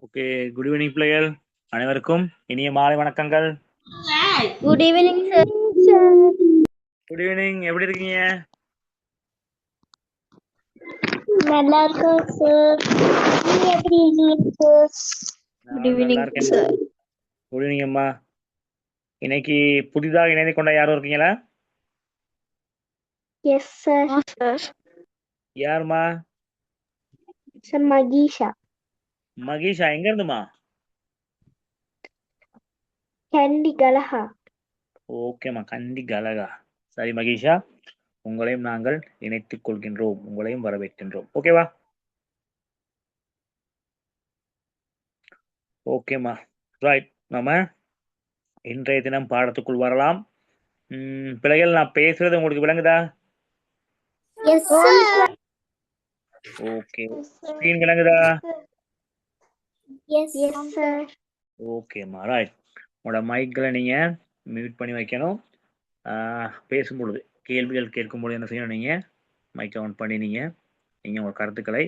Okay. Good evening பிள்ளைகள் அனைவருக்கும் இனிய மாலை வணக்கங்கள். Good evening sir. Good evening. எப்படி இருக்கீங்க? நல்லா இருக்கோம் சார். நீங்க எப்படி இருக்கீங்க சார்? குட் ஈவினிங் இருக்கேன். சார். குட் ஈவினிங் அம்மா. இன்னைக்கு புதிதாக இணைந்து கொண்ட யாரும் இருக்கீங்களா? Yes sir. சார். யாருமா? சார் மகீஷா. மகேஷா எங்க இருந்துமா? கண்டி கலஹா. ஓகேம்மா, கண்டி கலகா. சரி மகேஷா, உங்களையும் நாங்கள் இணைத்துக் கொள்கின்றோம், உங்களையும் வரவேற்கின்றோம். ஓகேவா? ஓகேம்மா, ரைட். நம்ம இன்றைய தினம் பாடத்துக்குள் வரலாம். பிள்ளைகள், நான் பேசுறது உங்களுக்கு விளங்குதா? Yes sir. ஓகே. ஸ்கிரீன் விளங்குதா? Yes sir. ஓகேம்மா, ரைட். உங்களோட மைக்களை நீங்கள் மியூட் பண்ணி வைக்கணும். பேசும்பொழுது, கேள்விகள் கேட்கும்பொழுது என்ன செய்யணும், நீங்கள் மைக்கை ஆன் பண்ணி நீங்கள் உங்கள் கருத்துக்களை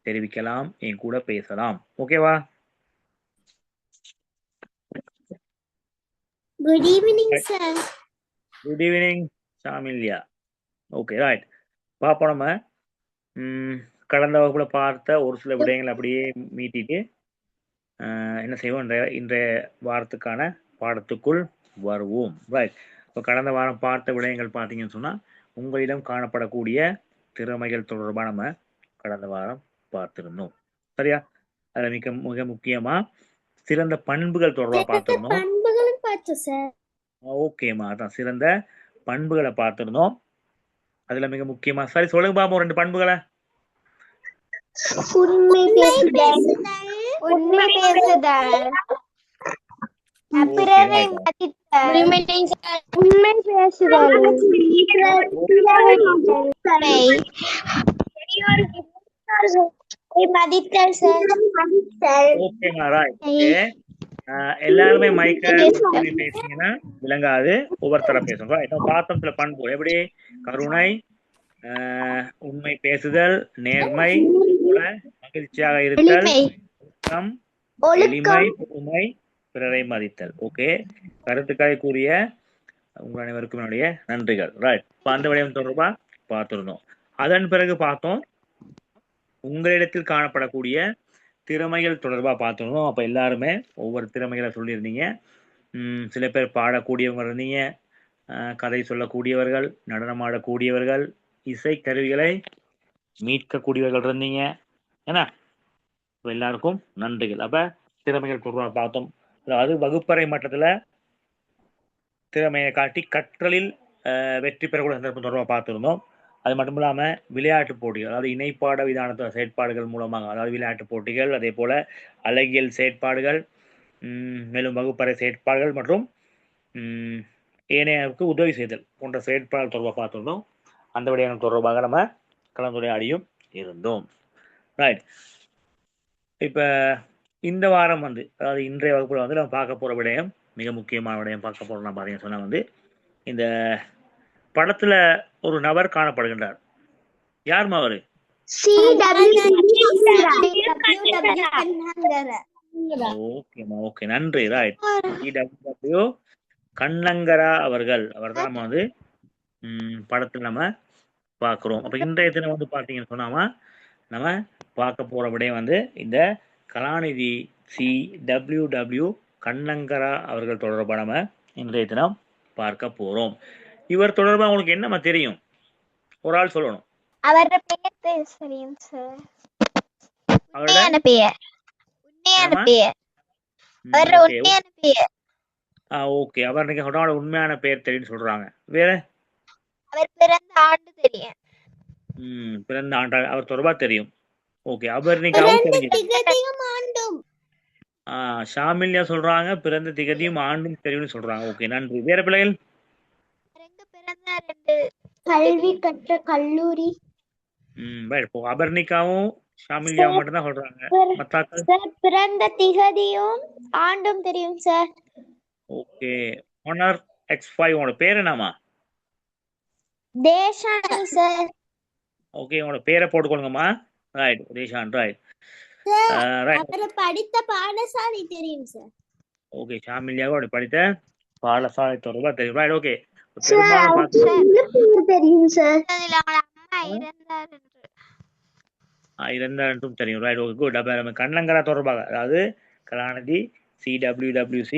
தெரிவிக்கலாம், என் கூட பேசலாம். ஓகேவா? Good evening sir. Good evening Shamilya. Okay, right. பார்ப்போம். நம்ம கடந்த வகுப்பில் பார்த்த ஒரு சில விடயங்களை அப்படியே மீட்டிட்டு என்ன செய்வோம், இன்றைய வாரத்துக்கான பாடத்துக்குள் வருவோம். ரைட். இப்போ கடந்த வாரம் பார்த்த விடயங்கள் பார்த்தீங்கன்னு சொன்னால், உங்களிடம் காணப்படக்கூடிய திறமைகள் தொடர்பாக நம்ம கடந்த வாரம் பார்த்திருந்தோம். சரியா? அதில் மிக மிக முக்கியமாக சிறந்த பண்புகள் தொடர்பாக பார்த்திருந்தோம். பண்புகளும் பார்த்தோம் சார். ஓகேம்மா, அதான் சிறந்த பண்புகளை பார்த்திருந்தோம். அதில் மிக முக்கியமாக, சரி சொல்லுங்க பாப்போம், 2 பண்புகளை. உண்மை பேசுதல். உண்மை பேசுதல். பிறரை மதித்தல். உண்மை பேசுதல். மதித்தல் சார். ஓகேம்மா, ரைட். ஓகே. எல்லாருமே மைக்க பேசுனீங்கன்னா விளங்காது, ஒவ்வொருத்தர பேசணும். ரைட். நம்ம பார்த்தோம் சில பண்புகள். எப்படி? கருணை, உண்மை பேசுதல், நேர்மை, போல மகிழ்ச்சியாக இருத்தல், எளிமை, பொறுமை, பிறரை மதித்தல். ஓகே. கருத்துக்களை கூறிய உங்கள் அனைவருக்கும் என்னுடைய நன்றிகள். ரைட். அந்த விடயம் தொடர்பா பார்த்திருந்தோம். அதன் பிறகு பார்த்தோம் உங்களிடத்தில் காணப்படக்கூடிய திறமைகள் தொடர்பாக பார்த்துருந்தோம். அப்போ எல்லாருமே ஒவ்வொரு திறமைகளை சொல்லியிருந்தீங்க. சில பேர் பாடக்கூடியவங்க இருந்தீங்க, கதை சொல்லக்கூடியவர்கள், நடனமாடக்கூடியவர்கள், இசை கருவிகளை மீட்கக்கூடியவர்கள் இருந்தீங்க. ஏன்னா எல்லாருக்கும் நன்றிகள். அப்போ திறமைகள் தொடர்பாக பார்த்தோம். அதாவது வகுப்பறை மட்டத்தில் திறமையை காட்டி கற்றலில் வெற்றி பெறக்கூடிய சந்தர்ப்பம் தொடர்பாக பார்த்துருந்தோம். அது மட்டும் இல்லாமல் விளையாட்டு போட்டிகள், அதாவது இணைப்பாட விதானத்த செயற்பாடுகள் மூலமாக, அதாவது விளையாட்டு போட்டிகள், அதே போல் அழகியல் செயற்பாடுகள், மேலும் வகுப்பறை செயற்பாடுகள் மற்றும் ஏனையருக்கு உதவி செய்தல் போன்ற செயற்பாடுகள் தொடர்பாக பார்த்துருந்தோம். அந்த விடயங்கள் தொடர்பாக நம்ம கலந்துரையாடியும் இருந்தோம். ரைட். இப்போ இந்த வாரம் அதாவது இன்றைய வகுப்பில் நம்ம பார்க்க போகிற விடயம், மிக முக்கியமான விடயம் பார்க்க போகிறோம். நான் பார்த்தீங்கன்னு சொன்னால் இந்த படத்துல ஒரு நபர் காணப்படுகின்றார். யாருமா அவரு? ஓகேமா, ஓகே, நன்றி. ரைட். CW கண்ணங்கரா அவர்கள், அவர்தான் நம்ம படத்துல நம்ம பார்க்கிறோம். அப்ப இன்றைய தினம் பார்த்தீங்கன்னு சொன்னாமா நம்ம பார்க்க போற விடயம் இந்த கலாநிதி CW கண்ணங்கரா அவர்கள் தொடர்பாக நம்ம இன்றைய தினம் பார்க்க போறோம். இவர் தொடர்பா உங்களுக்கு என்னமா தெரியும்? ஒரு ஆள் சொல்லணும். அவரோட பெயர் தெரியும் சார். உண்மையான பெயர். அவரோட உண்மையான பெயர். ஓகே. அவர் நீங்க அவரோட உண்மையான பெயர் தெரியும் சொல்றாங்க. வேற? அவர் பிறந்த ஆண்டு தெரியும். பிறந்த ஆண்டு அவர் தொடர்பா தெரியும். ஓகே. அவர் நீங்க திகதியும் ஆண்டும். ஷாமில்யா சொல்றாங்க பிறந்த திகதியும் ஆண்டும் தெரியும்னு சொல்றாங்க. ஓகே, நன்றி. வேற பிள்ளைகள்? கல்வி கற்ற கல்லூரி. அபர்ணிகாவும் ஷாமில்யாவும் மட்டும் தான் சொல்றாங்க. சார் பிறந்த திகதியும் ஆண்டும் தெரியும் சார். ஓகே. ஹானர் X5 உங்களோட பேர் என்னமா? தேஷானி சார். ஓகே, உங்களோட பேரை போட்டுக்கொள்ளுங்கம்மா. ரைட், தேஷான். ரைட். அவரை படித்த பாடசாலை தெரியும் சார். ஓகே, ஷாமிலியாவை அப்படி படித்த பாடசாலை தொடர்பா தெரியும். Right, okay. தெரியும் சார். இருந்தாலும் தெரியும். Right, okay, good. அப்ப நம்ம கண்ணங்கரா தொடர்பாக, அதாவது கலாநிதி CWWC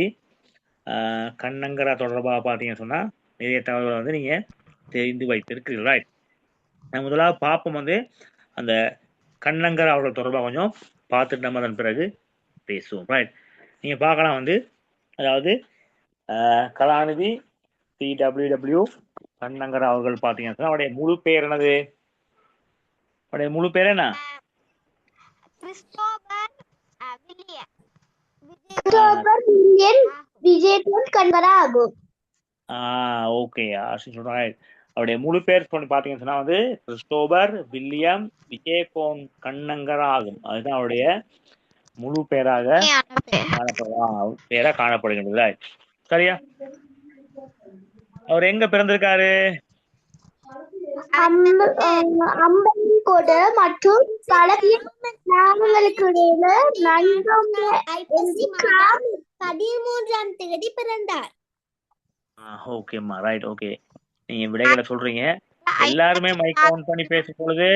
கண்ணங்கரா தொடர்பாக பார்த்தீங்கன்னு சொன்னா நிறைய தகவல்களை வந்து நீங்க தெரிந்து வைத்திருக்கிறீர்கள். ரைட், நம்ம முதலாவது பார்ப்போம் வந்து அந்த கண்ணங்கரா அவர்கள் தொடர்பாக கொஞ்சம் பார்த்துட்டு நம்ம அதன் பிறகு பேசுவோம். ரைட், நீங்க பார்க்கலாம் வந்து, அதாவது கலாநிதி CWW கண்ணங்கரா அவர்கள் பார்த்தீங்கன்னு சொன்னா அவருடைய முழு பேர் என்னது? அவருடைய முழு பேர் என்ன? விஜயகோன் கண்ணங்கரா ஆகும். Okay, right. அவருடைய முழு பேர் பார்த்தீங்கன்னு சொன்னா வந்து கிறிஸ்டோபர் வில்லியம் விஜயகோன் கண்ணங்கரா ஆகும். அதுதான் அவருடைய முழு பேராக காணப்படுகின்றது. சரியா? அவர் எங்க பிறந்திருக்காரு? அம்பலன்கொட மற்றும் பழகிய கிராமங்களுக்கு இடையில 13ஆம் தேதி பிறந்தார். ஓகேம்மா, ரைட், ஓகே. நீங்க விடைகளை சொல்றீங்க. எல்லாருமே மைக் ஆன் பண்ணி பேசும் பொழுது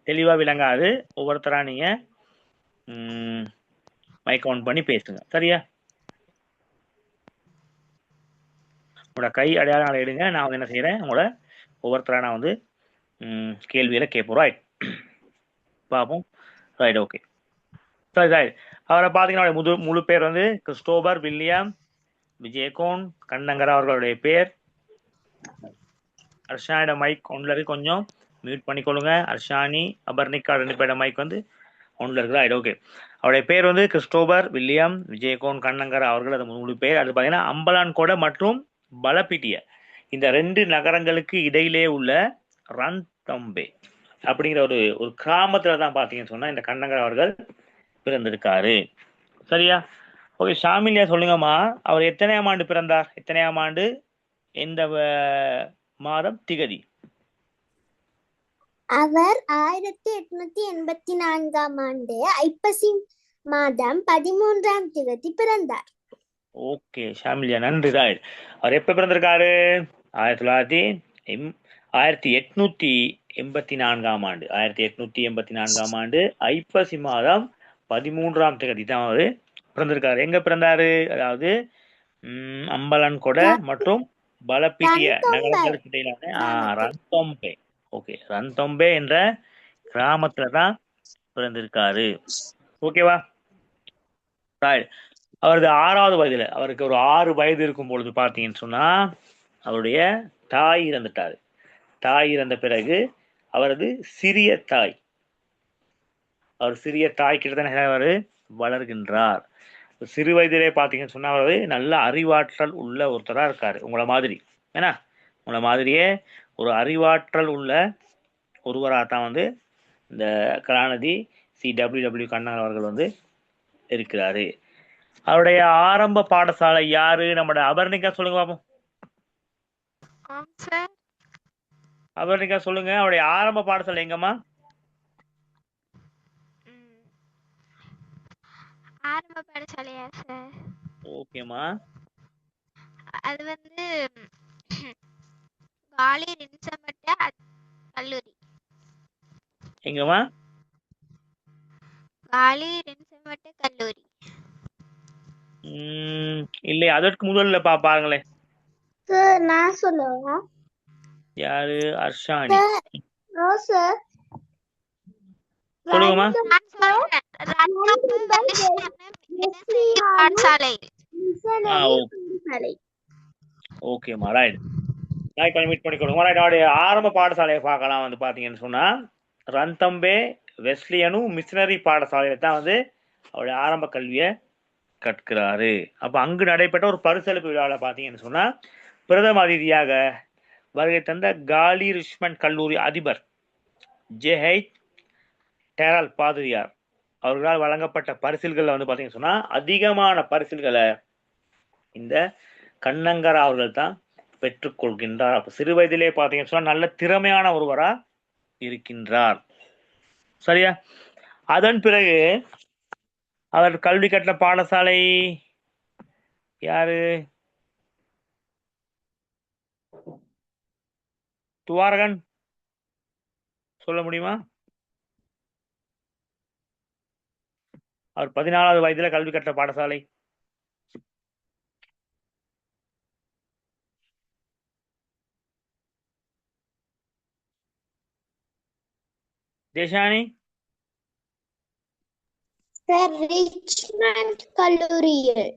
தெளிவா விளங்காது. ஒவ்வொருத்தரா நீங்க மைக் ஆன் பண்ணி பேசுங்க. சரியா? உங்களோட கை அடையாளம் எடுங்க. நான் வந்து என்ன செய்யறேன், உங்களோட ஒவ்வொருத்தரா நான் வந்து கேள்வியில கேட்போம். ரைட், பார்ப்போம். Right, okay. சரி, ரைட். அவரை பார்த்தீங்கன்னா முழு பேர் வந்து கிறிஸ்டோபர் வில்லியம் விஜயகோன் கண்ணங்கரா அவர்களுடைய பேர். அர்ஷானியோட மைக் ஒன்ல இருக்கு, கொஞ்சம் மியூட் பண்ணிக்கொள்ளுங்க. அர்ஷானி, அபர்னிகா 2 பேரோட மைக் வந்து ஒன்ல இருக்கு. Right, okay. அவருடைய பேர் வந்து கிறிஸ்டோபர் வில்லியம் விஜயகோன் கண்ணங்கரா அவர்கள், அது முழு பேர். அது பார்த்தீங்கன்னா அம்பலான்கொட மற்றும் பலப்பிட்டிய இந்த 2 நகரங்களுக்கு இடையிலே உள்ள ரன்தம்பே அப்படிங்கிற ஒரு கிராமத்துல தான் பார்த்தீங்கன்னு சொன்னா இந்த கண்ணங்கரா அவர்கள் பிறந்திருக்காரு. சரியா? ஓகே, ஷாமிலியா சொல்லுங்கம்மா, அவர் எத்தனையாம் ஆண்டு பிறந்தார்? எத்தனையாம் ஆண்டு, எந்த மாதம், திகதி? அவர் 1884ஆம் ஆண்டு ஐப்பசி மாதம் 13ஆம் தேதி பிறந்தார். ஓகே ஷாமிலியா, நன்றி. ராய்ட், அவர் எப்ப பிறந்திருக்காரு? 1884ஆம் ஆண்டு. 1884ஆம் ஆண்டு ஐப்பசி மாதம் 13ஆம் தேதி தான் அவரு பிறந்திருக்காரு. எங்க பிறந்தாரு? அதாவது அம்பலன்கொட மற்றும் பலப்பிட்டிய நகரங்களுக்கு இடையிலான ரன்தொம்பே. ஓகே, ரன்தொம்பே என்ற கிராமத்துல தான் பிறந்திருக்காரு. ஓகேவா? அவரது 6வது வயதுல, அவருக்கு ஒரு 6 வயது இருக்கும் பொழுது பார்த்தீங்கன்னு சொன்னா அவருடைய தாய் இறந்துட்டாரு. தாய் இறந்த பிறகு அவரது சிறிய தாய், அவர் சிறிய தாய் கிட்ட தான் அவர் வளர்கின்றார். சிறு வயதிலே பார்த்தீங்கன்னு சொன்னா அவர் நல்ல அறிவாற்றல் உள்ள ஒருத்தரா இருக்காரு. உங்களை மாதிரி ஏன்னா உங்களை மாதிரியே ஒரு அறிவாற்றல் உள்ள ஒருவராக தான் வந்து இந்த கலாநிதி CWW கண்ணன் அவர்கள் வந்து இருக்கிறாரு. அவருடைய ஆரம்ப பாடசாலை யாரு? நம்மளோட அபர்ணிகா சொல்லுங்க பாப்போம். அபர்ணிகா சொல்லுங்க, அவருடைய ஆரம்ப பாடசாலை எங்கம்மா? ஆரம்ப பாடசாலையா சார்? ஓகேம்மா, அது வந்து காலி ரின்சமட்ட கல்லூரி. எங்கம்மா? காலி ரின்சமட்ட கல்லூரி. இல்லை, அதற்கு முதல்ல பாருங்களேன். நான் சொல்லுவா. யாரு? அர்ஷானி சொல்லுங்கம்மா. ஓகேம்மா, ரைட். மீட் பண்ணிக்கொள்ளுங்க. ரைட், அவருடைய ஆரம்ப பாடசாலையை பார்க்கலாம். வந்து பாத்தீங்கன்னு சொன்னா ரன்தம்பே வெஸ்லியனு மிஷனரி பாடசாலையில தான் வந்து அவருடைய ஆரம்ப கல்வியை கற்கிறாரு. அப்ப அங்கு நடைபெற்ற ஒரு பரிசளிப்பு விழாவில் பாத்தீங்கன்னு சொன்னா பிரதம அதிதியாக வருகை தந்த காலி ரிச்மண்ட் கல்லூரி அதிபர் JH டெரல் பாதிரியார் அவர்களால் வழங்கப்பட்ட பரிசில்கள் வந்து பாத்தீங்கன்னு சொன்னா அதிகமான பரிசில்களை இந்த கண்ணங்கரா அவர்கள் தான் பெற்றுக்கொள்கின்றார். அப்ப சிறு வயதிலே பாத்தீங்கன்னு சொன்னா நல்ல திறமையான ஒருவரா இருக்கின்றார். சரியா? அதன் பிறகு அவர் கல்வி கற்ற பாடசாலை யாரு? துவாரகன் சொல்ல முடியுமா? அவர் 14வது வயதுல கல்வி கற்ற பாடசாலை. தேஷானி சார் ரிச்மண்ட் கல்லூரியில்.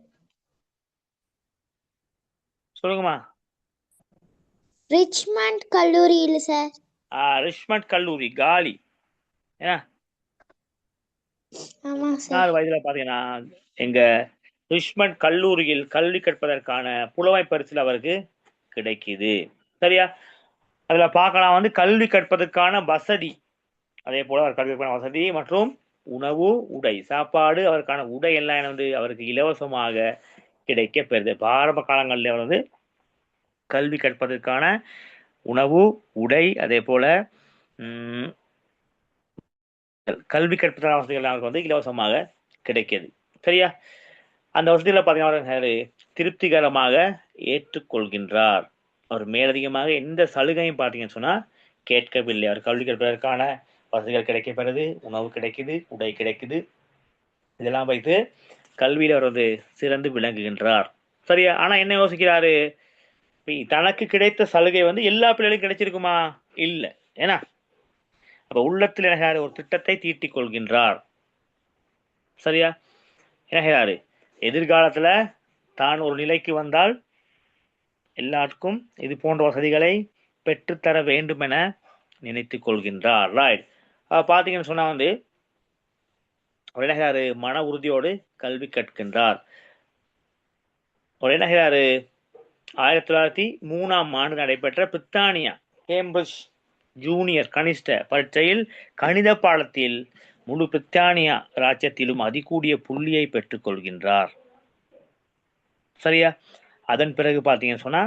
சொல்லுங்கம்மா. ரிச்மண்ட் கல்லூரியில் சார். ரிச்மண்ட் கல்லூரி காலி. ஏன்னா ஆமா 14 சார். வயதுல பாத்தீங்கன்னா எங்க ரிச்மண்ட் கல்லூரியில் கல்வி கற்பதற்கான புலமை பரிசில் அவருக்கு கிடைக்குது. சரியா? அதுல பார்க்கலாம் வந்து கல்வி கற்பதற்கான வசதி, அதே போல அவர் கல்வி கற்பதற்கான வசதி மற்றும் உணவு, உடை, சாப்பாடு, அவருக்கான உடை எல்லாம் வந்து அவருக்கு இலவசமாக கிடைக்க பெறுது. இப்ப ஆரம்ப காலங்களில் அவர் வந்து கல்வி கற்பதற்கான உணவு, உடை, அதே போல கல்வி கற்பதற்கான வசதிகள் அவருக்கு வந்து இலவசமாக கிடைக்கிது. சரியா? அந்த வசதியில் பார்த்தீங்கன்னா திருப்திகரமாக ஏற்றுக்கொள்கின்றார். அவர் மேலதிகமாக எந்த சலுகையும் பார்த்தீங்கன்னு சொன்னா கேட்கவில்லை. அவர் கல்வி கற்பதற்கான வசதிகள் கிடைக்கப்பெறுது, உணவு கிடைக்குது, உடை கிடைக்குது. இதெல்லாம் வைத்து கல்வியில் அவர் வந்து சிறந்து விளங்குகின்றார். சரியா? ஆனா என்ன யோசிக்கிறாரு? தனக்கு கிடைத்த சலுகை வந்து எல்லா பிள்ளைகளுக்கும் கிடைச்சிருக்குமா? இல்ல. ஏன்னா அப்ப உள்ளத்தில் என்ன ஒரு திட்டத்தை தீட்டிக் கொள்கின்றார். சரியா? என்ன எதிர்காலத்துல தான் ஒரு நிலைக்கு வந்தால் எல்லாருக்கும் இது போன்ற வசதிகளை பெற்றுத்தர வேண்டும் என நினைத்துக் கொள்கின்றார். ரைட்? பாத்தீங்கன்னு சொன்னா வந்து அவர் என்ன மன உறுதியோடு கல்வி கற்கின்றார். அவர் என்ன 1903 நடைபெற்ற பிரித்தானியா கேம்பிரிட்ஜ் ஜூனியர் கனிஷ்ட பரீட்சையில் கணித பாடத்தில் முழு பிரித்தானியா ராஜ்யத்திலும் அதிகூடிய புள்ளியை பெற்றுக் கொள்கின்றார். சரியா? அதன் பிறகு பார்த்தீங்கன்னு சொன்னா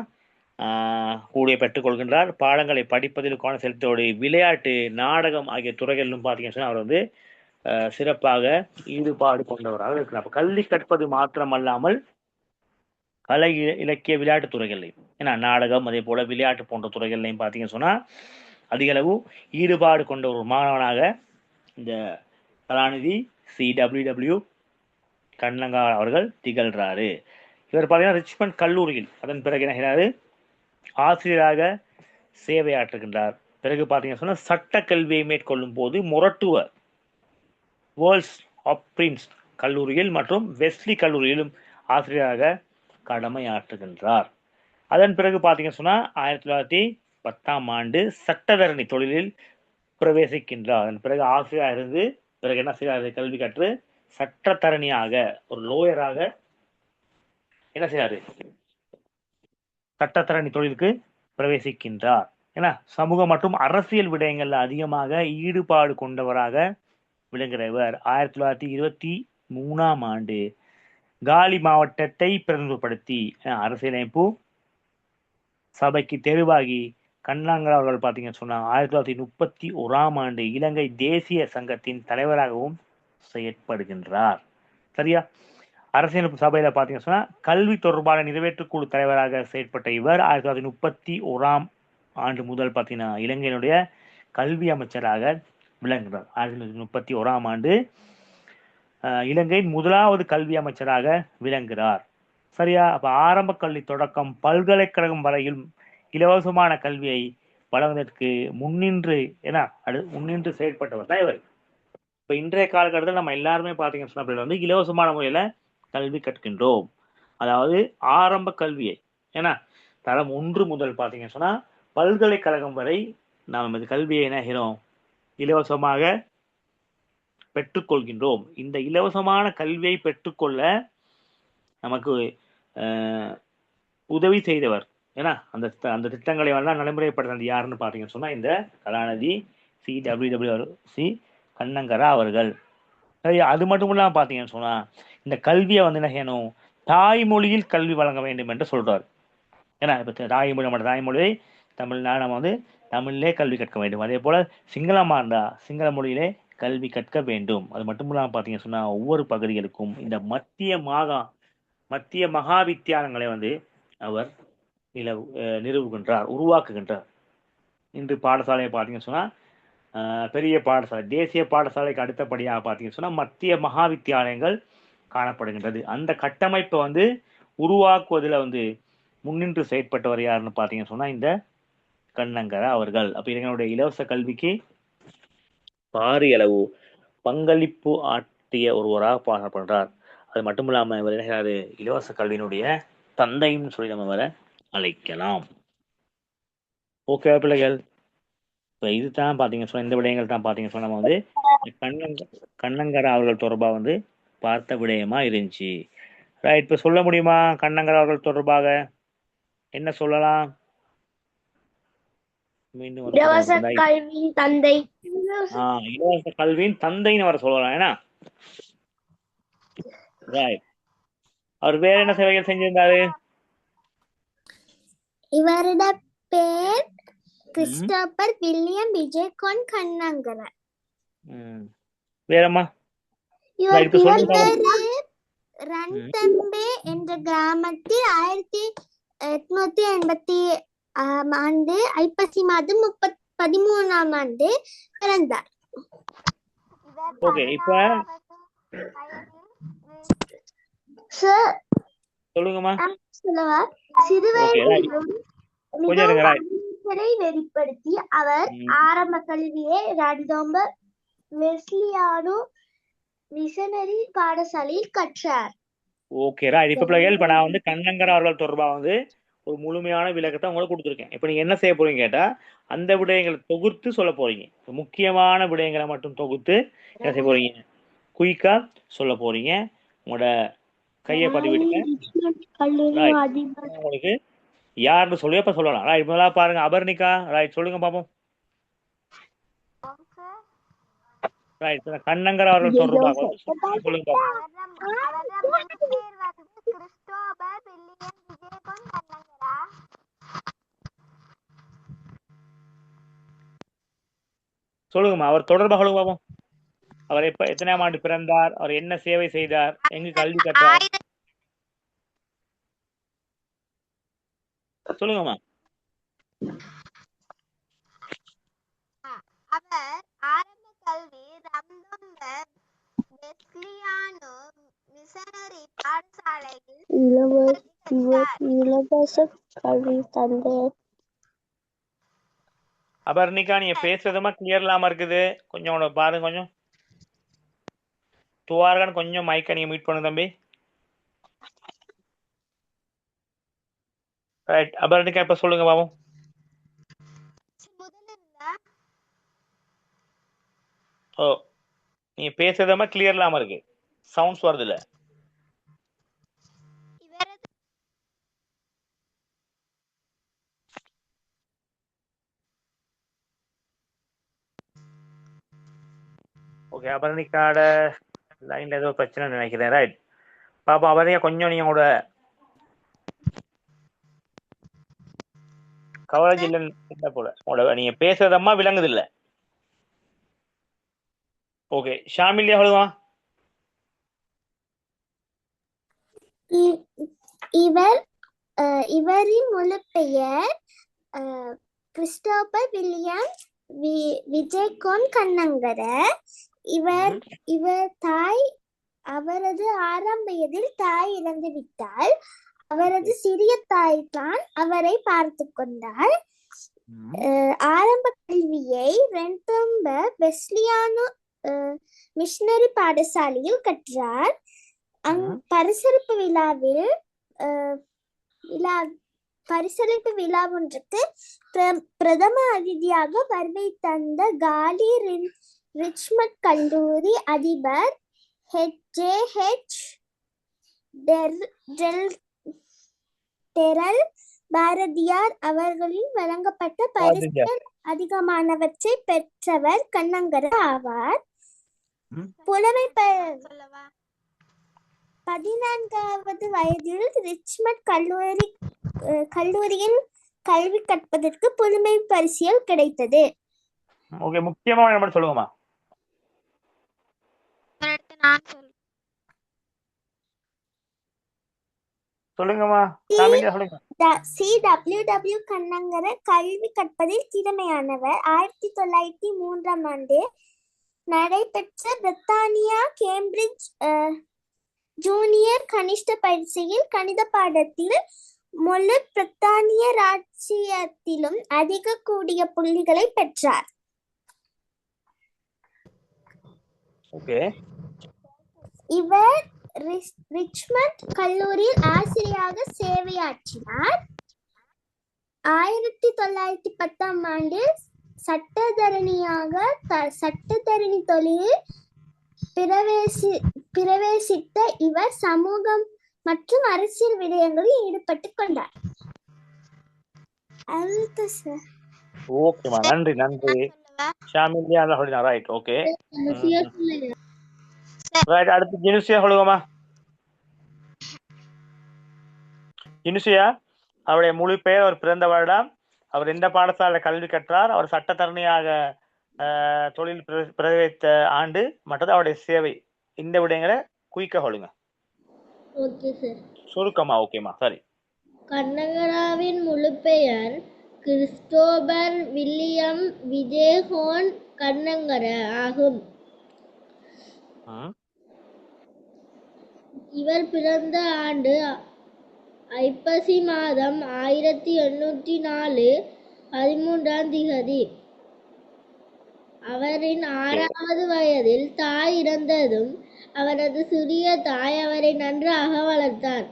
கூடிய பெற்றுக் கொள்கின்றார். பாடங்களை படிப்பதில் கவனம் செலுத்தோடு விளையாட்டு, நாடகம் ஆகிய துறைகளிலும் பார்த்தீங்கன்னு சொன்னா அவர் வந்து சிறப்பாக ஈடுபாடு கொண்டவராக இருக்கிறார். கல்வி கற்பது மாத்திரமல்லாமல் கலை, இலக்கிய, விளையாட்டு துறைகள்லையும், ஏன்னா நாடகம், அதே போல விளையாட்டு போன்ற துறைகள்லையும் பார்த்தீங்கன்னு சொன்னா அதிக அளவு ஈடுபாடு கொண்ட ஒரு மாணவனாக இந்த கலாநிதி CWW கண்ணங்கா அவர்கள் திகழ்றாரு. இவர் பார்த்தீங்கன்னா ரிச்மண்ட் கல்லூரியில் அதன் பிறகு என்ன ஆசிரியராக சேவையாற்றுகின்றார். பிறகு பார்த்தீங்கன்னா சொன்னா சட்ட கல்வியை மேற்கொள்ளும் போது மொரட்டுவ வேர்ல்ட்ஸ் ஆஃப் பிரின்ஸ் கல்லூரியில் மற்றும் வெஸ்லி கல்லூரியிலும் ஆசிரியராக கடமையாற்றுகின்றார். அதன் பிறகு பார்த்தீங்கன்னு சொன்னா 1910 சட்டத்தரணி தொழிலில் பிரவேசிக்கின்றார். அதன் பிறகு ஆசிரியராக இருந்து பிறகு என்ன செய்யறாரு? கல்வி கற்று சட்டத்தரணியாக ஒரு லோயராக என்ன செய்யறாரு? சட்டத்தரணி தொழிலுக்கு பிரவேசிக்கின்றார். ஏன்னா சமூக மற்றும் அரசியல் விடயங்கள்ல அதிகமாக ஈடுபாடு கொண்டவராக விளங்குகிறவர். 1923 காலி மாவட்டத்தை பிரதிநிதிப்படுத்தி அரசியலமைப்பு சபைக்கு தெரிவாகி கண்ணங்கா அவர்கள் பார்த்தீங்கன்னு சொன்னா 1931 இலங்கை தேசிய சங்கத்தின் தலைவராகவும் செயற்படுகின்றார். சரியா? அரசியலமைப்பு சபையில பார்த்தீங்கன்னு சொன்னா கல்வி தொடர்பான நிறைவேற்றுக்குழு தலைவராக செயற்பட்ட இவர் 1931 முதல் பார்த்தீங்கன்னா இலங்கையினுடைய கல்வி அமைச்சராக விளங்குகிறார். 1931 இலங்கையின் முதலாவது கல்வி அமைச்சராக விளங்குகிறார். சரியா? அப்ப ஆரம்ப கல்வி தொடக்கம் பல்கலைக்கழகம் வரையில் இலவசமான கல்வியை வழங்குவதற்கு முன்னின்று செயற்பட்டவர் தான் இவர். இப்ப இன்றைய காலகட்டத்தில் நம்ம எல்லாருமே பாத்தீங்கன்னு சொன்னா வந்து இலவசமான முறையில கல்வி கற்கின்றோம். அதாவது ஆரம்ப கல்வியை தரம் 1 முதல் பாத்தீங்கன்னு சொன்னா பல்கலைக்கழகம் வரை நாம் இந்த கல்வியை என்ன இலவசமாக பெற்றுக்கொள்கின்றோம். இந்த இலவசமான கல்வியை பெற்றுக்கொள்ள நமக்கு உதவி செய்தவர் அந்த திட்டங்களை எல்லாம் நடைமுறைப்படுத்தினது யாருன்னு பாத்தீங்கன்னு சொன்னா இந்த கலாநிதி CWWC கண்ணங்கரா அவர்கள். சரி, அது மட்டும் இல்லாம பாத்தீங்கன்னு சொன்னா இந்த கல்வியை வந்து என்ன செய்யணும்? தாய்மொழியில் கல்வி வழங்க வேண்டும் என்று சொல்றாரு. இப்ப தாய்மொழியை தமிழ்நாடு நம்ம வந்து தமிழ்லே கல்வி கற்க வேண்டும். அதே போல சிங்களமா இருந்தா சிங்கள மொழியிலே கல்வி கற்க வேண்டும். அது மட்டும் இல்லாமல் பார்த்தீங்கன்னு சொன்னா ஒவ்வொரு பகுதிகளுக்கும் இந்த மத்திய மகா வித்தியாலயங்களை வந்து அவர் நிறுவுகின்றார், உருவாக்குகின்றார். இன்று பாடசாலையை பார்த்தீங்கன்னு சொன்னா பெரிய பாடசாலை, தேசிய பாடசாலைக்கு அடுத்தபடியாக பார்த்தீங்கன்னு சொன்னா மத்திய மகா வித்தியாலயங்கள் காணப்படுகின்றது. அந்த கட்டமைப்பை வந்து உருவாக்குவதில் வந்து முன்னின்று செயற்பட்டவர் யாருன்னு பார்த்தீங்கன்னு சொன்னா இந்த கண்ணங்கர அவர்கள். அப்ப இளைஞருடைய இலவச கல்விக்கு பாரியளவு பங்களிப்பு ஆற்றிய ஒருவராக பார்க்கப்படுறார். அது மட்டும் இல்லாம இவர் என்ன செய்றாரு, இலவச கல்வியினுடைய தந்தைன்னு சொல்லி நம்ம வர அழைக்கலாம். ஓகே பிள்ளைகள், இப்போ இதுதான் பார்த்தீங்கன்னு சொன்னா இந்த விடயங்கள் தான் பார்த்தீங்கன்னு சொன்னா நம்ம வந்து கண்ணங்கர அவர்கள் தொடர்பாக வந்து பார்த்த விடயமா இருந்துச்சு. ரைட், இப்போ சொல்ல முடியுமா கண்ணங்கர அவர்கள் தொடர்பாக என்ன சொல்லலாம்? மீண்டும் ஒரு இலவச தடவை இருந்தா- கல்வியின் தந்தை. இலவச கல்வியின் தந்தைன்னு வர சொல்லலாம். ஏன்னா ரைட், அவர் வேற என்ன சேவைகள் செஞ்சிருந்தாரு? இவரோட பேர் கிறிஸ்டோபர் வில்லியம் விஜயகோன் கண்ணங்கர. வேறம்மா? இவர் இப்ப சொல்லுங்க. பிறந்தது ரன்தம்பே என்ற கிராமத்தில் 1880 ஆண்டு ஐப்பசி மாதம் 13ஆம் ஆண்டு பிறந்தார். ஓகே, இப்ப சார் சொல்லுங்கம்மா. சொல்லவா? சிறுவயதிலும் கொஞ்சம் இருங்க, right. மிகவும் வெளிப்படுத்தி அவர் ஆரம்ப கல்வியை ரன்தம்பர் வெஸ்லியானோ மிஷனரி பாடசாலையில் கற்றார். Okay right. இப்ப பிள்ளைகள், இப்ப நான் வந்து கண்ணங்கர அவர்கள் தொடர்பாக வந்து ஒரு முழுமையான விளக்கத்தை உங்களுக்கு கொடுத்துருக்கேன். இப்ப நீங்க என்ன செய்ய போறீங்க கேட்டா, அந்த விடயங்களை தொகுத்து சொல்ல போறீங்க. முக்கியமான விடயங்களை மட்டும் தொகுத்து என்ன செய்ய போறீங்க, குயிக்கா சொல்ல போறீங்க. உங்களோட கையை பதிவிடுங்க. உங்களுக்கு யாருன்னு சொல்லி அப்ப சொல்லலாம். ரைட், முதல்ல பாருங்க அபர்ணிகா. ரைட், சொல்லுங்க பாப்போம். ரைட், கண்ணங்கர அவர்கள் தொடர்பாக சொல்லுங்க பாப்போம். சொல்லுங்கம்மா, அவர் தொடர்பாக சொல்லுங்க பாப்போம். அவர் எப்ப எத்தனையாம் ஆண்டு பிறந்தார், அவர் என்ன சேவை செய்தார், எங்கு கல்வி கற்றார், சொல்லுங்கம்மா. அவர் ஆரம்ப கல்வி ரம்தம்பர் வெஸ்லியானோ மிஷனரி பாடசாலையில் இலவச கல்வி தந்தை. அபர்ணிகா, நீங்க பேசுறதுமா கிளியர் இல்லாம இருக்குது. கொஞ்சம் உனக்கு பாருங்க, கொஞ்சம் துவாரகன் கொஞ்சம் மைக்கை நீங்க மீட் பண்ணுங்க தம்பி. ரைட், அபர்ணிகா இப்ப சொல்லுங்க பாப்போம். ஓ, நீங்க பேசுறதுமா கிளியர் இல்லாம இருக்கு, சவுண்ட்ஸ் வருது இல்ல. ஓகே, அபர்ணிகாட லைன்ல ஏதோ பிரச்சனை நினைக்கிறேன். ரைட் பாப்பா, அபர்ணிகா கொஞ்சம் நீங்க உங்களோட கவரேஜ் இல்லைன்னு போல, உங்களோட நீங்க பேசுறதம்மா விளங்குது இல்ல. ஓகே, ஷாமிலியா சொல்லுவா. இவரின் முழு பெயர் கிறிஸ்டோபர் வில்லியம் விஜயகோன் கண்ணங்கர. அவரது 6ஆம் வயதில் தாய் இறந்து விட்டால் அவரது சிறிய தாய் தான் அவரை பார்த்து கொண்டார். ஆரம்ப கல்வியை ரன்தம்பர் வெஸ்லியானோ மிஷனரி பாடசாலையில் கற்றார். பரிசளிப்பு விழா ஒன்றுக்கு பிரதம அதிதியாக வருகை தந்த காலி ரிச்மண்ட் கல்லூரி அதிபர் H.J.H. டெரல் பாரதியார் அவர்களின் வழங்கப்பட்ட பரிசுகள் அதிகமானவற்றை பெற்றவர் கண்ணங்கர ஆவார். புலமை 14வது வயதில் ரிச்மண்ட் கல்லூரியில் கல்வி கற்பதற்கு புலமை பரிசில் கிடைத்தது. ஓகே, முக்கியமான நம்பர் சொல்லுங்கம்மா. நான் சொல்றேன். சொல்லுங்கம்மா ஷாமிலியா சொல்லுங்க. CWW கண்ணங்கர கல்வி கற்பதில் திறமையானவர். 1903ஆம் ஆண்டு நடைபெற்ற பிரித்தானியா கேம்பிரிட்ஜ் ஜூனியர் கனிஷ்ட பரீட்சையில் கணித பாடத்தில் முழு பிரித்தானிய ராஜ்ஜியத்திலும் அதிக கூடிய புள்ளிகளை பெற்றார். ஓகே. இவர் ரிச்மண்ட் கல்லூரியில் ஆசிரியராக சேவையாற்றினார். 1910ஆம் ஆண்டில் சட்டத்தரணி தொழிலில் பிரவேசித்த இவர் சமூகம் மற்றும் அரசியல் விடயங்களில் ஈடுபட்டுக் கொண்டார். ஓகேம்மா நன்றி நன்றி ஷாமிலியா சொல்லினா ரைட். Okay right. அடுத்து ஜினுசியா சொல்லுங்கம்மா. ஜினுசியா அவருடைய முழு பெயர், அவர் பிறந்த வருடம், அவர் எந்த பாடசாலை கல்வி கற்றார், அவர் சட்டத்தரணியாக தொழில் பிரவேசித்த ஆண்டு மற்றது அவருடைய சேவை, இந்த விடயங்களை குயிக்கா சொல்லுங்க. Okay sir. சுருக்கமா. ஓகேம்மா சரி. கண்ணங்கராவின் முழு பெயர் கிறிஸ்டோபர் வில்லியம் விஜயஹோன் கண்ணங்கர ஆகும். இவர் பிறந்த ஆண்டு ஐப்பசி மாதம் 1804 13ஆம் திகதி. அவரின் 6வது வயதில் தாய் இறந்ததும் அவரது சிறிய தாய் அவரை நன்றாக வளர்த்தார்.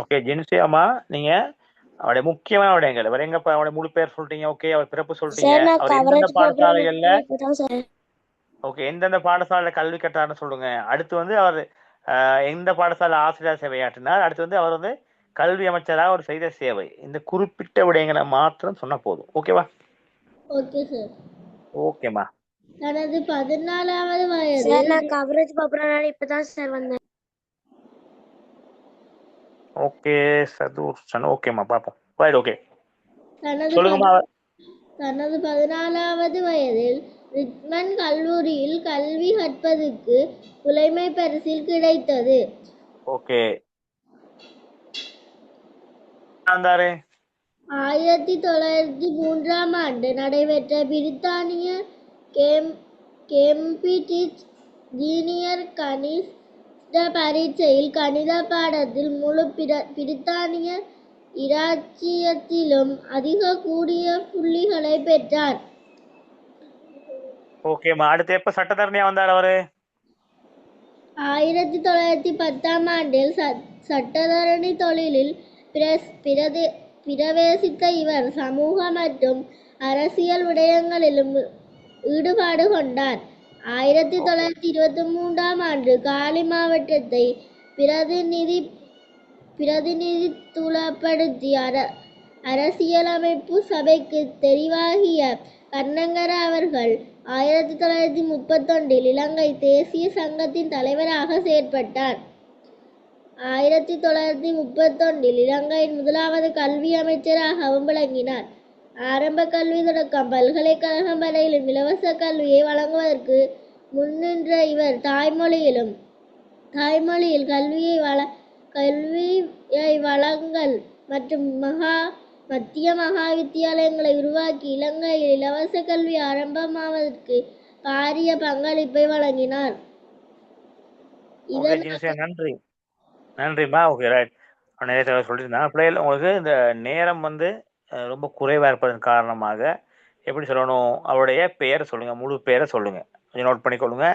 ஓகே ஜினுசியாமா, நீங்க அவருடைய முக்கியமான விடயங்கள் அவர் எங்க அவருடைய முழு பேர் சொல்லிட்டீங்க. ஓகே, அவர் பிறப்பு சொல்லிட்டீங்க. அவர் எந்தெந்த பாடசாலைகள்ல ஓகே எந்தெந்த பாடசாலையில கல்வி கற்றார்னு சொல்லுங்க. அடுத்து வந்து அவர் எந்த பாடசாலை ஆசிரியர் சேவையாற்றினார். அடுத்து வந்து அவர் வந்து கல்வி அமைச்சராக அவர் செய்த சேவை, இந்த குறிப்பிட்ட விடயங்களை மாத்திரம் சொன்ன போதும். ஓகேவா? Okay sir. ஓகேம்மா. தனது 14வது வயதில் நான் கவரேஜ் பாப்பறனால இப்பதான் சார் வந்தேன். ஓகே சதூர் ஓகேம்மா பாப்போம். ரைட். ஓகே சொல்லுங்கம்மா. தனது 14வது வயதில் ரிச்மண்ட் கல்லூரியில் கல்வி கற்பதற்கு புலைமை பரிசில் கிடைத்தது. ஓகே 1903ஆம் ஆண்டு நடைபெற்ற பிரித்தானிய கேம்பிரிட்ஜ் ஜூனியர் கனிஷ்ட பரீட்சையில் கணித பாடத்தில் முழு பிரித்தானிய இராச்சியத்திலும் அதிக கூடிய புள்ளிகளை பெற்றார். ஓகேம்மா. அடுத்து எப்ப சட்டத்தரணியா வந்தார் அவரு? 1910ஆம் ஆண்டில் சட்டத்தரணி தொழிலில் பிரவேசித்த இவர் சமூக மற்றும் அரசியல் விடயங்களிலும் ஈடுபாடு கொண்டார். 1923ஆம் ஆண்டு காலி மாவட்டத்தை பிரதிநிதித்துவப்படுத்தி அரசியலமைப்பு சபைக்கு தெரிவாகிய கண்ணங்கர அவர்கள் 1931இல் இலங்கை தேசிய சங்கத்தின் தலைவராக செயற்பட்டார். 1931இல் இலங்கையின் முதலாவது கல்வி அமைச்சராகவும் விளங்கினார். ஆரம்ப கல்வி தொடக்கம் பல்கலைக்கழகம் வரையிலும் இலவச கல்வியை வழங்குவதற்கு முன்னின்ற இவர் தாய்மொழியில் கல்வியை வழங்கல் மற்றும் மத்திய மகா வித்தியாலயங்களை உருவாக்கி இலங்கையில் இலவச கல்வி ஆரம்பமாவதற்கு பாரிய பங்களிப்பை வழங்கினார். நன்றி நன்றிம்மா. Okay right. நிறைய சொல்லியிருந்தாங்க பிள்ளைகள். உங்களுக்கு இந்த நேரம் வந்து ரொம்ப குறைவாக இருப்பதன் காரணமாக எப்படி சொல்லணும், அவருடைய பெயரை சொல்லுங்க, முழு பெயரை சொல்லுங்க, கொஞ்சம் நோட் பண்ணிக்கொள்ளுங்க.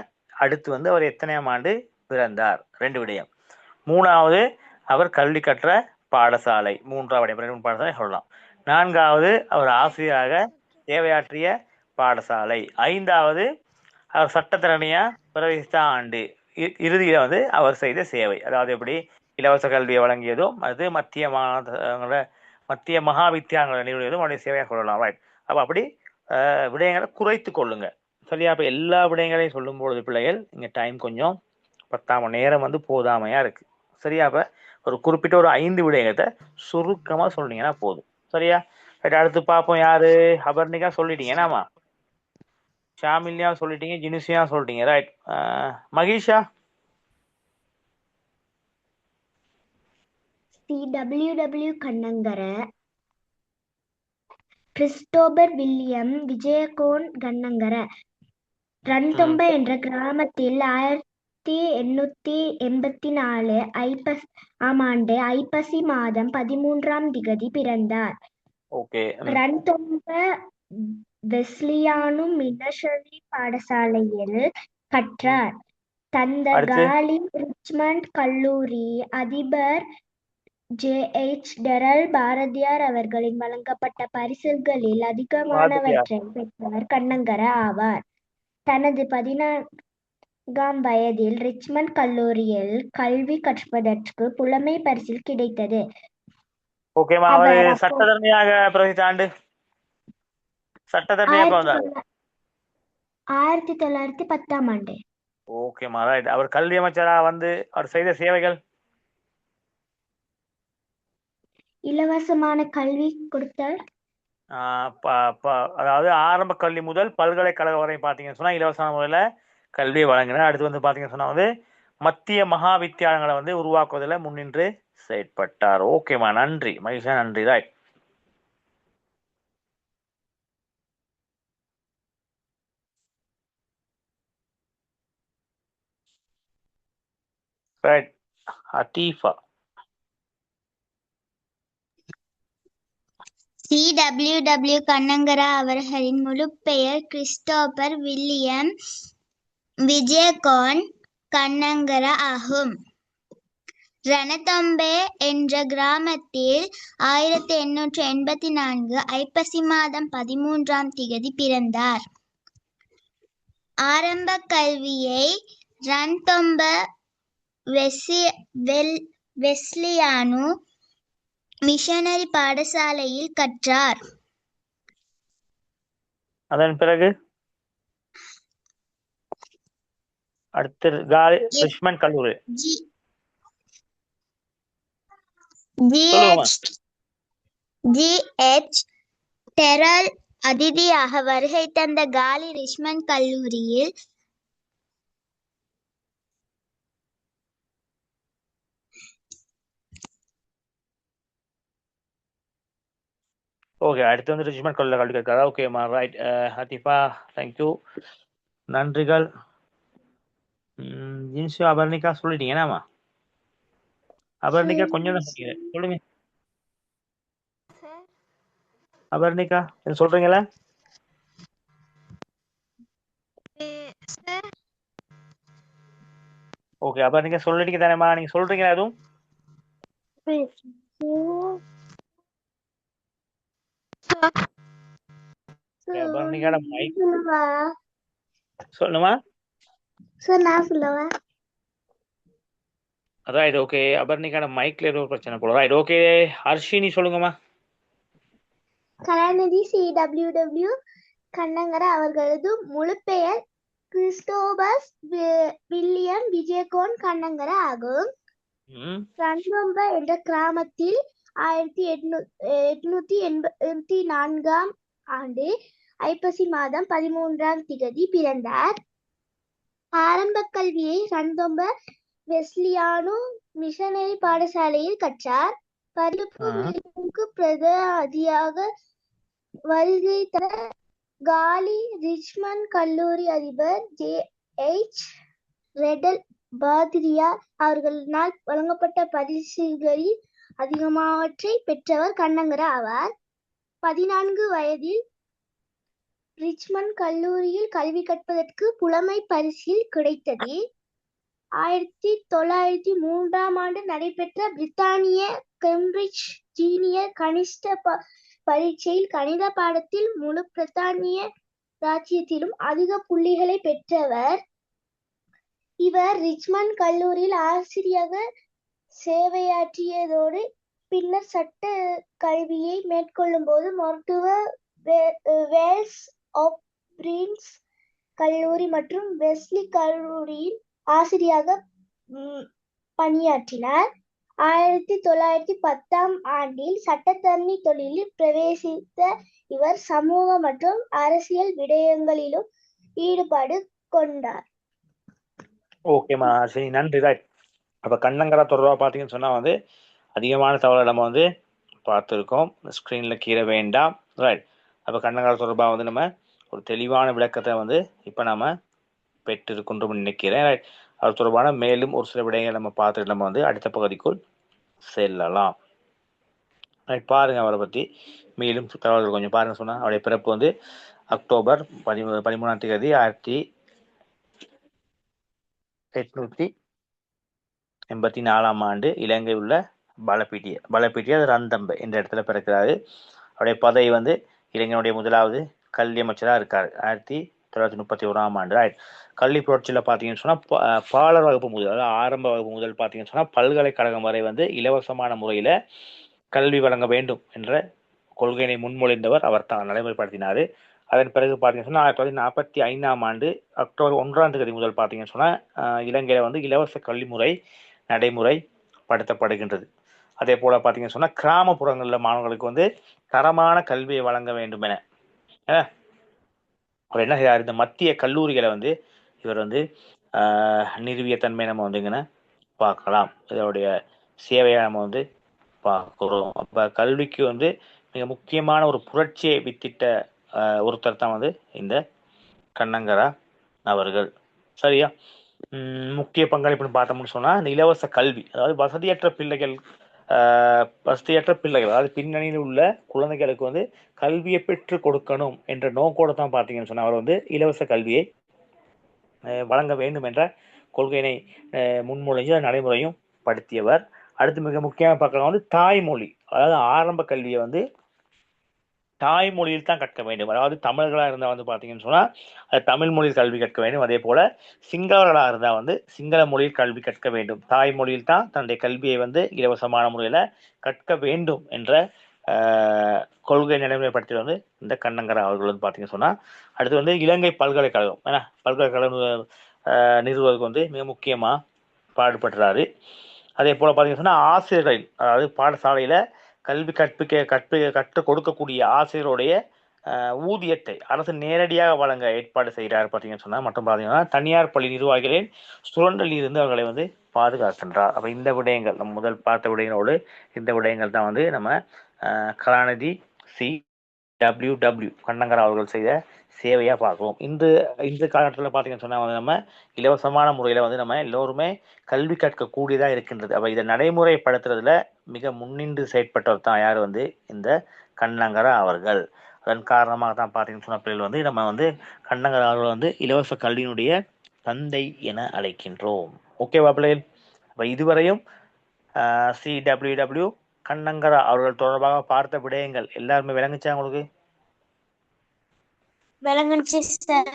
அடுத்து வந்து அவர் எத்தனையாம் ஆண்டு பிறந்தார், 2 விடயம். 3வது அவர் கல்வி கற்ற பாடசாலை, 3வது 2 பாடசாலை சொல்லலாம். 4வது அவர் ஆசிரியராக சேவையாற்றிய பாடசாலை. 5வது அவர் சட்டத்தரணியா பிரவேசித்த ஆண்டு. இறுதியில வந்து அவர் செய்த சேவை, அதாவது எப்படி இலவச கல்வியை வழங்கியதும் அது மத்திய மகா வித்தியாலயங்களை நிறுவியதும் அவருடைய சேவையாக சொல்லலாம். ரைட். அப்போ அப்படி விடயங்களை குறைத்து கொள்ளுங்க. சரியா? அப்போ எல்லா விடயங்களையும் சொல்லும் பொழுது பிள்ளைகள் இங்கே டைம் கொஞ்சம் பத்தாம நேரம் வந்து போதாமையா இருக்கு. சரியா? அப்போ ஒரு குறிப்பிட்ட ஒரு 5 விடயத்தை சுருக்கமா சொன்னீங்கன்னா போதும். சரியா? ரைட். அடுத்து பார்ப்போம். யாரு? அபர்ணிகா சொல்லிட்டீங்கன்னாமா? ஷாமில்யா சொல்லிட்டீங்க, ஜினுசியா சொல்லிட்டீங்க. ரைட். மகேஷா? CWW Kannangara, Christopher William Wijekoon Kannangara. Randombe என்ற கிராமத்தில் 1884 ஆண்டு ஐப்பசி மாதம் 13ஆம் திகதி பிறந்தார். ஓகே. ரன்தொம்ப வெஸ்லியானு மிஷனரி பாடசாலையில் கற்றார். தந்த காலி ரிச்மண்ட் கல்லூரி அதிபர் J.H. டெரல் பாரதியார் அவர்களின் வழங்கப்பட்ட பரிசுகளில் அதிகமானவற்றை பெற்றவர் கண்ணங்கர ஆவார். தனது 14ஆம் வயதில் ரிச்மண்ட் கல்லூரியில் கல்வி கற்பதற்கு புலமை பரிசு கிடைத்தது. ஓகேமா. அவர் சட்டத்தரணியாக பிரவகித்த ஆண்டு? சட்டத்தரணியாக வந்தார் 1910ஆம் ஆண்டு. ஓகேமா. ரைட். அவர் கல்வி அமைச்சரா வந்து அவர் செய்த சேவைகள்? இலவசமான கல்வி கொடுத்தார். அதாவது ஆரம்ப கல்வி முதல் பல்கலைக்கழகம் வரை பாத்தீங்கன்னு சொன்னா இலவசமான முறையில கல்வியை வழங்கினார். அடுத்து வந்து பாத்தீங்கன்னு சொன்னா வந்து மத்திய மகா வித்தியாலயங்களை வந்து உருவாக்குவதில் முன்னின்று செயற்பட்டார். ஓகேமா, நன்றி மகிஷா, நன்றி. ரைட். ரைட். அத்தீஃபா? CWW கண்ணங்கரா அவர்களின் முழு பெயர் கிறிஸ்டோபர் வில்லியம் விஜயகோன் கண்ணங்கரா ஆகும். ரணதொம்பே என்ற கிராமத்தில் 1884 ஐப்பசி மாதம் 13ஆம் திகதி பிறந்தார். ஆரம்ப கல்வியை ரன்தொம்ப வெஸ்லியானு மிஷனரி பாடசாலையில் கற்றார். அதன் பிறகு அடுத்து ரிச்மண்ட் கல்லூரி. J.H. டெரல் அதிதியாக வருகை தந்த காலி ரிச்மண்ட் கல்லூரியில் ஓகே. அடுத்து வந்து ரிச்மண்ட் கல்லூரி கல்வி கற்கிறார். ஓகேமா. ரைட். ஹத்திஃபா, தேங்க்யூ, நன்றிகள். ஜின்ஷு அபர்ணிகா சொல்லிட்டீங்கன்னாமா? அபர்ணிகா கொஞ்சம் தான் சொல்லுங்க. அபர்ணிகா சொல்றீங்களா? ஓகே. அபர்ணிகா சொல்லிட்டீங்க தானேமா? நீங்க சொல்றீங்களா அதுவும்? அபர்ணிகாட மைக் சொல்லுமா? நான் சொல்லவா? ரைட். ஓகே. அபர்ணிகாட மைக்ல ஏதோ பிரச்சனை போல. ரைட். ஓகே. ஹர்ஷினி சொல்லுங்கம்மா. கலாநிதி CWW கண்ணங்கர அவர்களது முழு பெயர் கிறிஸ்டோபர் வில்லியம் விஜயகோன் கண்ணங்கர ஆகும். ரன்தொம்ப என்ற கிராமத்தில் 1884ஆம் ஆண்டு ஐப்பசி மாதம் 13ஆம் திகதி பிறந்தார். ஆரம்ப கல்வியை ரன்தொம்ப வெஸ்லியானு மிஷனரி பாடசாலையில் கற்றார். படிப்புக்கு பிரதியாக வருகை தர காலி ரிச்மண்ட் கல்லூரி அதிபர் J.H. டெரல் பாரதியார் அவர்களினால் வழங்கப்பட்ட பரிசுகளில் அதிகமானவற்றை பெற்றவர் கண்ணங்கர ஆவார். 14 வயதில் ரிச்மண்ட் கல்லூரியில் கல்வி கற்பதற்கு புலமை பரிசு கிடைத்தது. 1903ஆம் ஆண்டு நடைபெற்ற பிரித்தானிய கேம்பிரிட்ஜ் ஜூனியர் கனிஷ்ட பரீட்சையில் கணித பாடத்தில் முழு பிரித்தானிய ராஜ்யத்திலும் அதிக புள்ளிகளை பெற்றவர். இவர் ரிச்மண்ட் கல்லூரியில் ஆசிரியராக சேவையாற்றியதோடு பின்னர் சட்ட கல்வியை மேற்கொள்ளும் போது மருத்துவ வேல்ஸ் ஆஃப் பிரின்ஸ் கல்லூரி மற்றும் வெஸ்லி கல்லூரியில் ஆசிரியராக பணியாற்றினார். 1910ஆம் ஆண்டில் சட்டத்தரணி தொழிலில் பிரவேசித்த இவர் சமூக மற்றும் அரசியல் விடயங்களிலும் ஈடுபாடு கொண்டார். ஓகேம்மா சரி, நன்றி. ரைட். அப்ப கண்ணங்கரா தொடர்பா பாத்தீங்கன்னு சொன்னா வந்து அதிகமான தகவலை நம்ம வந்து பார்த்துருக்கோம். ஸ்கிரீன்ல கீழே வேண்டாம். ரைட். அப்ப கண்ணங்கரா தொடர்பா வந்து நம்ம ஒரு தெளிவான விளக்கத்தை வந்து இப்ப நாம பெற்றிருக்கின்றோம் நினைக்கிறேன். ரைட். அது தொடர்பான மேலும் ஒரு சில விடயங்களை நம்ம பார்த்துட்டு நம்ம வந்து அடுத்த பகுதிக்குள் செல்லலாம். ரைட். பாருங்க அவரை பத்தி மேலும் தகவல்கள் கொஞ்சம் பாருங்க. சொன்னா அவருடைய பிறப்பு வந்து அக்டோபர் 13ஆம் தேதி 1884 ஆண்டு இலங்கை உள்ள பலப்பிட்டிய ரந்தம்பை என்ற இடத்துல பிறக்கிறாரு. அவருடைய பதவி வந்து இலங்கையினுடைய முதலாவது கல்வி அமைச்சராக இருக்காரு 1931ஆம் ஆண்டு. கல்வி புரட்சியில் பார்த்தீங்கன்னு சொன்னா பாலர் வகுப்பு முதல், அதாவது ஆரம்ப வகுப்பு முதல் பார்த்தீங்கன்னு சொன்னா பல்கலைக்கழகம் வரை வந்து இலவசமான முறையில கல்வி வழங்க வேண்டும் என்ற கொள்கையினை முன்மொழிந்தவர் அவர் தான் நடைமுறைப்படுத்தினாரு. அதன் பிறகு பார்த்தீங்கன்னு சொன்னா 1945ஆம் ஆண்டு அக்டோபர் 1ஆம் தேதி முதல் பார்த்தீங்கன்னு சொன்னா இலங்கையில வந்து இலவச கல்வி முறை நடைமுறைப்படுத்தப்படுகின்றது. அதே போல பார்த்தீங்கன்னு சொன்னா கிராமப்புறங்களில் மாணவர்களுக்கு வந்து தரமான கல்வியை வழங்க வேண்டும் என அவர் என்ன செய்யார், இந்த மத்திய கல்லூரிகளை வந்து இவர் வந்து நிறுவிய தன்மை நம்ம வந்து இங்கே பார்க்கலாம். இதோடைய சேவையை நம்ம வந்து பார்க்கிறோம். அப்ப கல்விக்கு வந்து மிக முக்கியமான ஒரு புரட்சியை வித்திட்ட ஒருத்தர் தான் வந்து இந்த கண்ணங்கரா அவர்கள். சரியா? முக்கிய பங்களிப்புன்னு பார்த்தோம்னு சொன்னா இந்த இலவச கல்வி, அதாவது வசதியற்ற பிள்ளைகள் அதாவது பின்னணியில் உள்ள குழந்தைகளுக்கு வந்து கல்வியை பெற்று கொடுக்கணும் என்ற நோக்கோடு தான் பார்த்தீங்கன்னு சொன்னா அவர் வந்து இலவச கல்வியை வழங்க வேண்டும் என்ற கொள்கையினை முன்மொழிஞ்சு நடைமுறையும் படுத்தியவர். அடுத்து மிக முக்கியமாக பார்க்கலாம் வந்து தாய்மொழி, அதாவது ஆரம்ப கல்வியை வந்து தாய்மொழியில் தான் கற்க வேண்டும். அதாவது தமிழர்களாக இருந்தால் வந்து பார்த்தீங்கன்னு சொன்னா தமிழ் மொழியில் கல்வி கற்க வேண்டும். அதே போல சிங்களவர்களாக இருந்தால் வந்து சிங்கள மொழியில் கல்வி கற்க வேண்டும். தாய்மொழியில் தான் தன்னுடைய கல்வியை வந்து இலவசமான முறையில கற்க வேண்டும் என்ற கொள்கை நடைமுறைப்படுத்தி வந்து இந்த கண்ணங்கரா அவர்கள் வந்து பார்த்தீங்கன்னு சொன்னா அடுத்து வந்து இலங்கை பல்கலைக்கழகம் பல்கலைக்கழகம் நிறுவுவதற்கு வந்து மிக முக்கியமா பாடுபடுறாரு. அதே போல பார்த்தீங்கன்னு சொன்னா ஆசிரியர்கள், அதாவது பாடசாலையில கல்வி கற்றுக் கொடுக்கக்கூடிய ஆசிரியருடைய ஊதியத்தை அரசு நேரடியாக வழங்க ஏற்பாடு செய்கிறார் பார்த்தீங்கன்னு சொன்னா மற்றும் பார்த்தீங்கன்னா தனியார் பள்ளி நிர்வாகிகளின் சுரண்டலில் இருந்து அவர்களை வந்து பாதுகாக்கின்றார். அப்ப இந்த விடயங்கள் நம்ம முதல் பார்த்த விடயங்களோடு இந்த விடயங்கள் தான் வந்து நம்ம கலாநிதி CWW கண்ணங்கரா அவர்கள் செய்த சேவையா பார்க்கிறோம். இந்த காலகட்டத்தில் பார்த்தீங்கன்னு சொன்னா வந்து நம்ம இலவசமான முறையில வந்து நம்ம எல்லோருமே கல்வி கற்கக்கூடியதா இருக்கின்றது. அப்ப இதை நடைமுறைப்படுத்துறதுல மிக முன்னின்று செயற்பட்டவர் தான் யார் வந்து இந்த கண்ணங்கரா அவர்கள். அதன் காரணமாக தான் பார்த்தீங்கன்னு சொன்ன பிள்ளைகள் வந்து நம்ம வந்து கண்ணங்கரா அவர்கள் வந்து இலவச கல்வியினுடைய தந்தை என அழைக்கின்றோம். ஓகேவா பிள்ளைகள்? அப்ப இதுவரையும் CWW கண்ணங்கரா அவர்கள் தொடர்பாக பார்த்த விடயங்கள் எல்லாருமே விளங்குச்சா உங்களுக்கு? விளங்குச்சு சார்.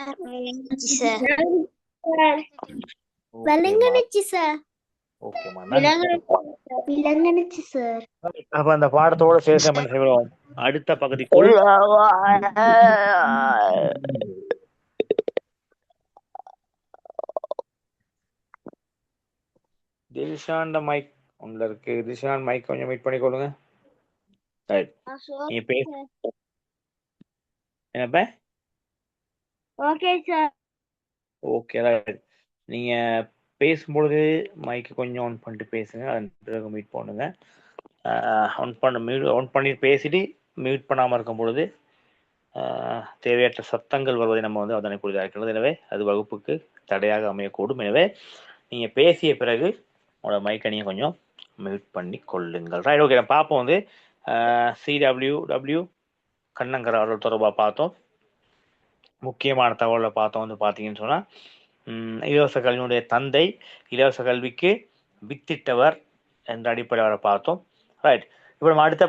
அப்ப அந்த பாடத்தோட சேர்த்து என்ன செய்வோம், அடுத்த பகுதிக்குள் தில்ஷான் மைக் உள்ள இருக்கு. தில்ஷான் மைக் கொஞ்சம் மீட் பண்ணி கொள்ளுங்க. நீ பேச என்னப்ப? Okay sir. Okay right. நீங்க பேசும்பொழுது மைக்கு கொஞ்சம் ஆன் பண்ணிட்டு பேசுங்க. அதன் பிறகு மீட் பண்ணுங்க. ஆன் பண்ணி பேசிட்டு மியூட் பண்ணாமல் இருக்கும் பொழுது தேவையற்ற சத்தங்கள் வருவதை நம்ம வந்து அதனை புரிதாக இருக்கிறது. எனவே அது வகுப்புக்கு தடையாக அமையக்கூடும். எனவே நீங்கள் பேசிய பிறகு உங்களோட மைக்கை நீங்கள் கொஞ்சம் மியூட் பண்ணி கொள்ளுங்கள். ரைட். ஓகே, பார்ப்போம் வந்து CWW கண்ணங்கரா அவர்கள் தொடர்பாக பார்த்தோம். முக்கியமான தகவலை பார்த்தோம் வந்து பார்த்தீங்கன்னு சொன்னால் இலவச கல்வியினுடைய தந்தை, இலவச கல்விக்கு வித்திட்டவர் என்ற அடிப்படையில் பார்த்தோம். ரைட். இப்போ நம்ம அடுத்த